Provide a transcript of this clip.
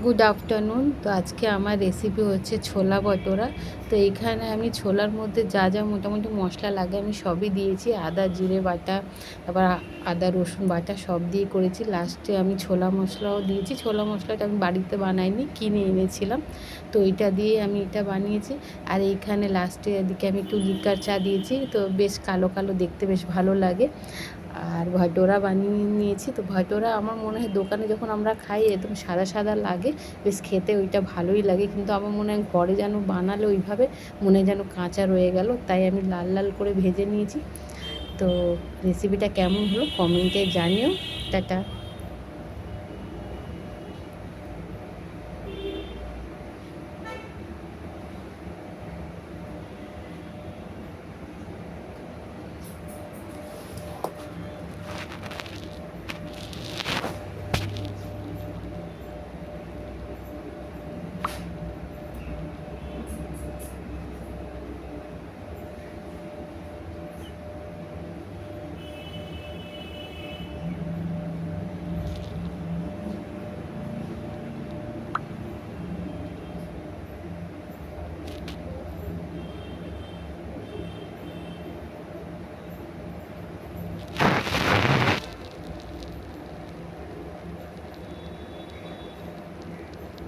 Good afternoon. তো আজকে আমার রেসিপি হচ্ছে ছোলা ভটোরা। তো এইখানে আমি ছোলার মধ্যে যা যা মোটামুটি মশলা লাগে আমি সবই দিয়েছি। আদা জিরে বাটা, তারপর আদা রসুন বাটা সব দিয়ে করেছি। লাস্টে আমি ছোলা মশলাও দিয়েছি। ছোলা মশলাটা আমি বাড়িতে বানাইনি, কিনে এনেছিলাম। তো এইটা দিয়ে আমি এটা বানিয়েছি। আর এইখানে লাস্টে এদিকে আমি একটু লিকার চা দিয়েছি, তো বেশ কালো কালো দেখতে বেশ ভালো লাগে। আর ভটোরা বানিয়ে নিয়েছি। তো ভটোরা আমার মনে হয় দোকানে যখন আমরা খাই একদম সাদা সাদা লাগে, বেশ খেতে ওইটা ভালোই লাগে, কিন্তু আমার মনে হয় ঘরে যেন বানালে ওইভাবে মনে হয় যেন কাঁচা রয়ে গেল, তাই আমি লাল লাল করে ভেজে নিয়েছি। তো রেসিপিটা কেমন হলো কমেন্টে জানিও। টাটা।